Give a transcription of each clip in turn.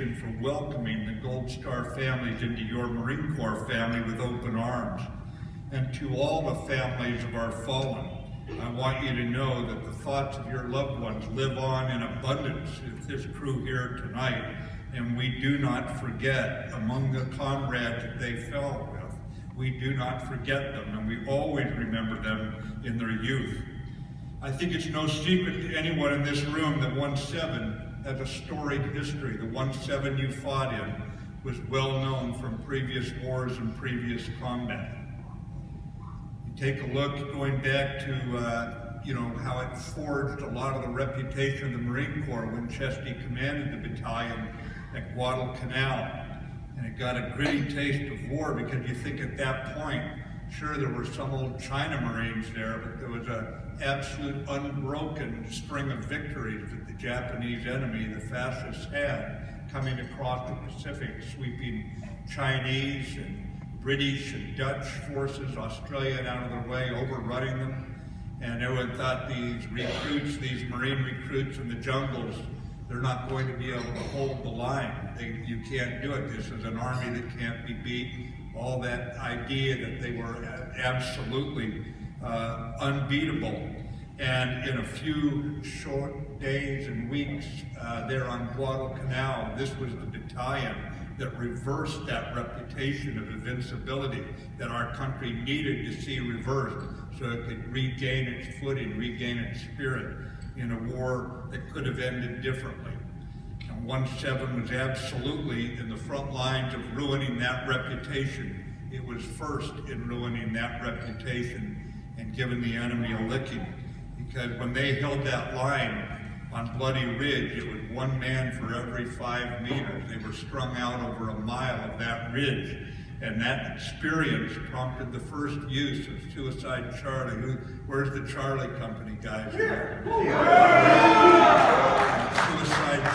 reputation for welcoming the Gold Star families into your Marine Corps family with open arms. And to all the families of our fallen, I want you to know that the thoughts of your loved ones live on in abundance with this crew here tonight, and we do not forget among the comrades that they fell with. We do not forget them, and we always remember them in their youth. I think it's no secret to anyone in this room that 1-7 has a storied history. The 1-7 you fought in was well known from previous wars and previous combat. You take a look going back to how it forged a lot of the reputation of the Marine Corps when Chesty commanded the battalion at Guadalcanal. And it got a gritty taste of war, because you think at that point, sure, there were some old China Marines there, but there was an absolute unbroken string of victories that the Japanese enemy, the fascists, had coming across the Pacific, sweeping Chinese and British and Dutch forces, Australian out of their way, overrunning them. And everyone thought these recruits, these Marine recruits in the jungles, they're not going to be able to hold the line. You can't do it. This is an army that can't be beat. All that idea that they were absolutely unbeatable. And in a few short days and weeks there on Guadalcanal, this was the battalion that reversed that reputation of invincibility that our country needed to see reversed so it could regain its footing, regain its spirit in a war that could have ended differently. And 1-7 was absolutely in the front lines of ruining that reputation. It was first in ruining that reputation and giving the enemy a licking. Because when they held that line on Bloody Ridge, it was one man for every 5 meters. They were strung out over a mile of that ridge. And that experience prompted the first use of Suicide Charlie. Where's the Charlie Company guys? Suicide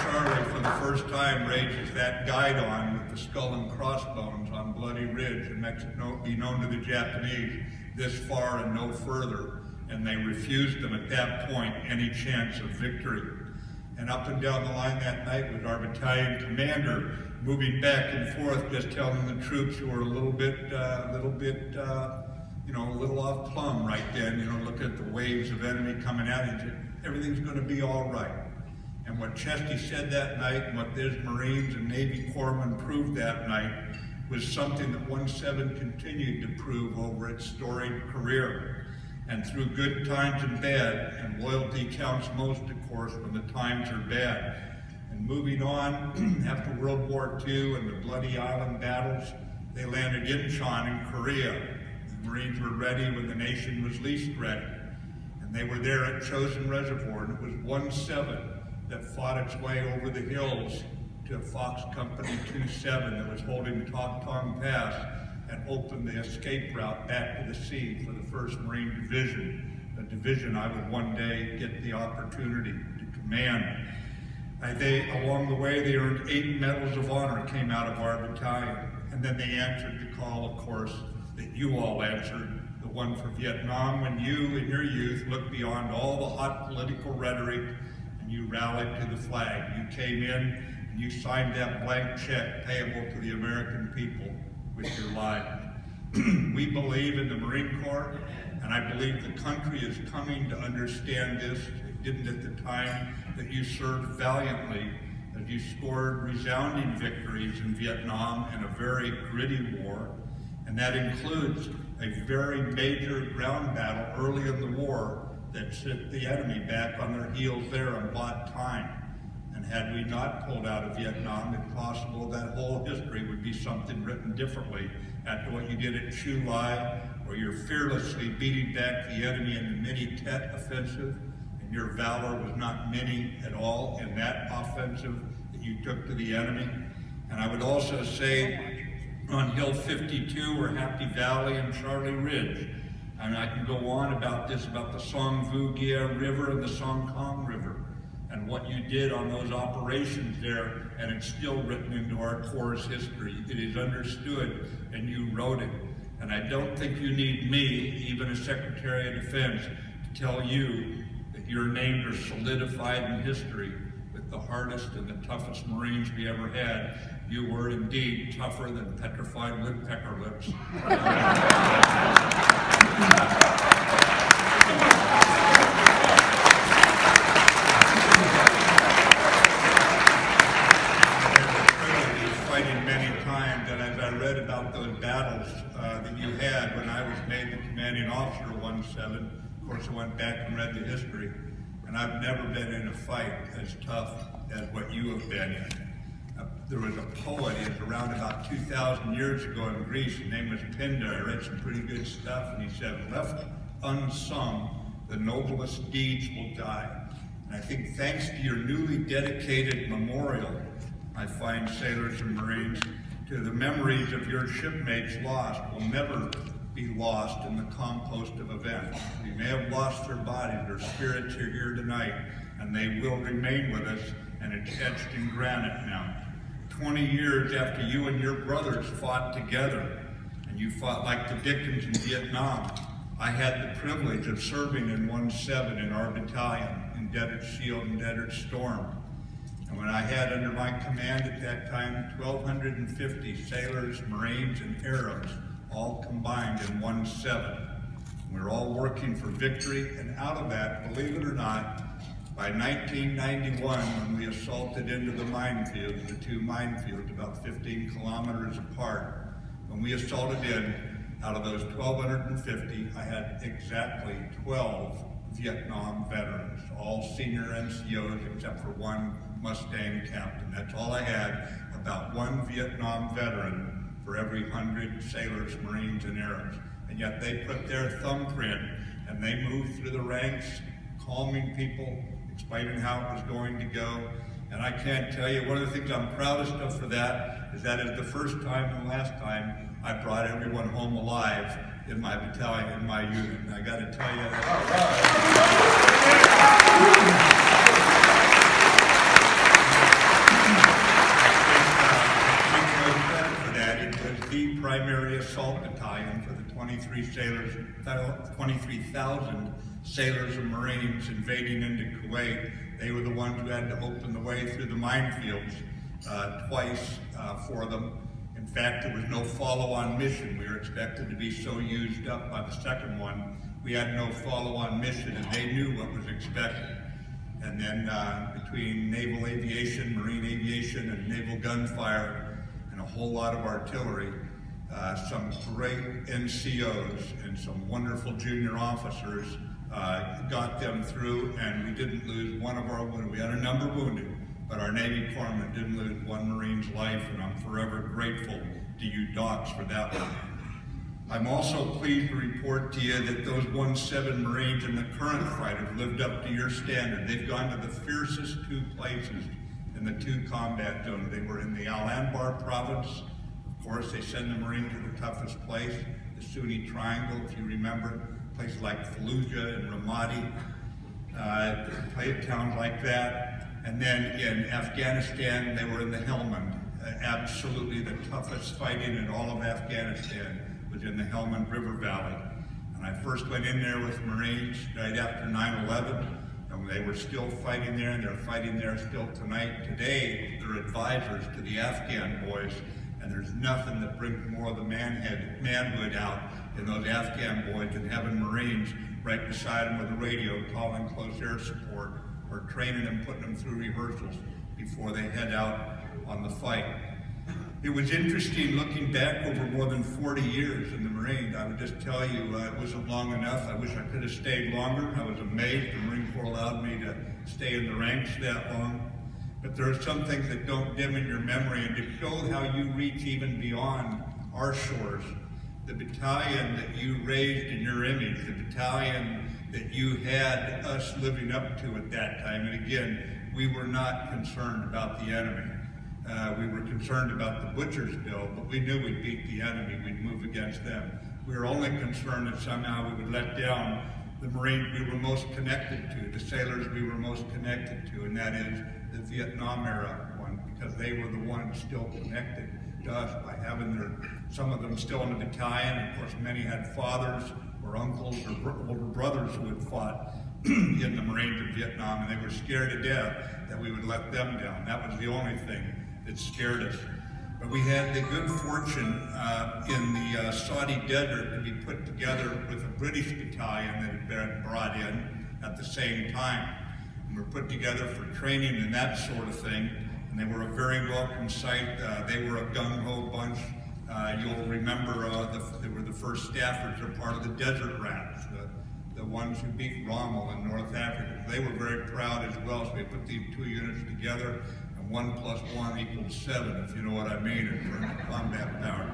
Charlie, for the first time, rages that guidon with the skull and crossbones on Bloody Ridge, and makes it be known to the Japanese, this far and no further. And they refused them at that point any chance of victory. And up and down the line that night was our battalion commander, moving back and forth, just telling the troops who were a little off plumb right then, look at the waves of enemy coming at you, everything's going to be all right. And what Chesty said that night, and what his Marines and Navy corpsmen proved that night, was something that 1-7 continued to prove over its storied career. And through good times and bad, and loyalty counts most, of course, when the times are bad. And moving on, after World War II and the Bloody Island battles, they landed Incheon in Korea. The Marines were ready when the nation was least ready. And they were there at Chosin Reservoir, and it was 1-7 that fought its way over the hills to Fox Company 2-7 that was holding Tok Tong Pass and opened the escape route back to the sea for the 1st Marine Division, a division I would one day get the opportunity to command. Along the way, they earned 8 medals of honor came out of our battalion. And then they answered the call, of course, that you all answered, the one for Vietnam, when you, in your youth, looked beyond all the hot political rhetoric and you rallied to the flag. You came in and you signed that blank check payable to the American people with your lives. We believe in the Marine Corps, and I believe the country is coming to understand this. It didn't at the time that you served valiantly, as you scored resounding victories in Vietnam in a very gritty war, and that includes a very major ground battle early in the war that set the enemy back on their heels there and bought time. And had we not pulled out of Vietnam, it's possible that whole history would be something written differently after what you did at Chu Lai, where you're fearlessly beating back the enemy in the Mini Tet offensive, and your valor was not many at all in that offensive that you took to the enemy. And I would also say on Hill 52 or Happy Valley and Charlie Ridge, and I can go on about this, about the Song Vu Gia River and the Song Kong River, and what you did on those operations there, and it's still written into our Corps' history. It is understood, and you wrote it. And I don't think you need me, even as Secretary of Defense, to tell you that your names are solidified in history with the hardest and the toughest Marines we ever had. You were indeed tougher than petrified woodpecker lips. Fighting many times, and as I read about those battles that you had when I was made the commanding officer of 1-7, of course I went back and read the history, and I've never been in a fight as tough as what you have been in. There was a poet, he was around about 2,000 years ago in Greece, his name was Pindar. I read some pretty good stuff, and he said, left unsung, the noblest deeds will die. And I think thanks to your newly dedicated memorial, I find sailors and Marines, to the memories of your shipmates lost will never be lost in the compost of events. We may have lost their bodies, their spirits are here tonight, and they will remain with us, and it's etched in granite now. 20 years after you and your brothers fought together, and you fought like the Dickens in Vietnam, I had the privilege of serving in 1-7 in our battalion, in Desert Shield and Desert Storm. And when I had under my command at that time 1,250 sailors, Marines, and Arabs, all combined in 1-7. We were all working for victory, and out of that, believe it or not, by 1991, when we assaulted into the minefields, the two minefields about 15 kilometers apart, when we assaulted in, out of those 1,250, I had exactly 12 Vietnam veterans, all senior NCOs except for one Mustang captain. That's all I had, about one Vietnam veteran for every 100 sailors, Marines, and Arabs. And yet they put their thumbprint and they moved through the ranks, calming people, explaining how it was going to go. And I can't tell you, one of the things I'm proudest of for that is the first time and last time I brought everyone home alive in my battalion, in my unit. And I got to tell you it was the primary assault battalion for the 23,000 sailors and Marines invading into Kuwait. They were the ones who had to open the way through the minefields twice for them. In fact, there was no follow-on mission. We were expected to be so used up by the second one, we had no follow-on mission, and they knew what was expected. And then between naval aviation, marine aviation, and naval gunfire, and a whole lot of artillery, some great NCOs and some wonderful junior officers got them through, and we didn't lose one of our wounded. We had a number wounded, but our Navy corpsmen didn't lose one Marine's life, and I'm forever grateful to you docs for that one. I'm also pleased to report to you that those 1-7 Marines in the current fight have lived up to your standard. They've gone to the fiercest two places in the two combat zones. They were in the Al Anbar province. Of course, they send the Marine to the toughest place, the Sunni Triangle, if you remember, places like Fallujah and Ramadi, towns like that. And then in Afghanistan, they were in the Helmand. Absolutely the toughest fighting in all of Afghanistan was in the Helmand River Valley. And I first went in there with Marines right after 9/11, and they were still fighting there, and they're fighting there still tonight. Today, they're advisors to the Afghan boys, and there's nothing that brings more of the manhood out in those Afghan boys than having Marines right beside them with a radio calling close air support, or training them, putting them through rehearsals before they head out on the fight. It was interesting looking back over more than 40 years in the Marines. I would just tell you, it wasn't long enough. I wish I could have stayed longer. I was amazed the Marine Corps allowed me to stay in the ranks that long. But there are some things that don't dim in your memory, and to show how you reach even beyond our shores. The battalion that you raised in your image, the battalion that you had us living up to at that time. And again, we were not concerned about the enemy. We were concerned about the butcher's bill, but we knew we'd beat the enemy, we'd move against them. We were only concerned that somehow we would let down the Marines we were most connected to, the sailors we were most connected to, and that is the Vietnam era one, because they were the ones still connected to us by having some of them still in the battalion. Of course, many had fathers or uncles or older brothers who had fought. in the Marines of Vietnam, and they were scared to death that we would let them down. That was the only thing that scared us. But we had the good fortune in the Saudi desert to be put together with a British battalion that had been brought in at the same time. And we were put together for training and that sort of thing. And they were a very welcome sight. They were a gung-ho bunch. You'll remember they were the first staffers. They're part of the Desert Rats, the ones who beat Rommel in North Africa. They were very proud as well. So we put these two units together, and 1 + 1 = 7, if you know what I mean, in terms of combat power.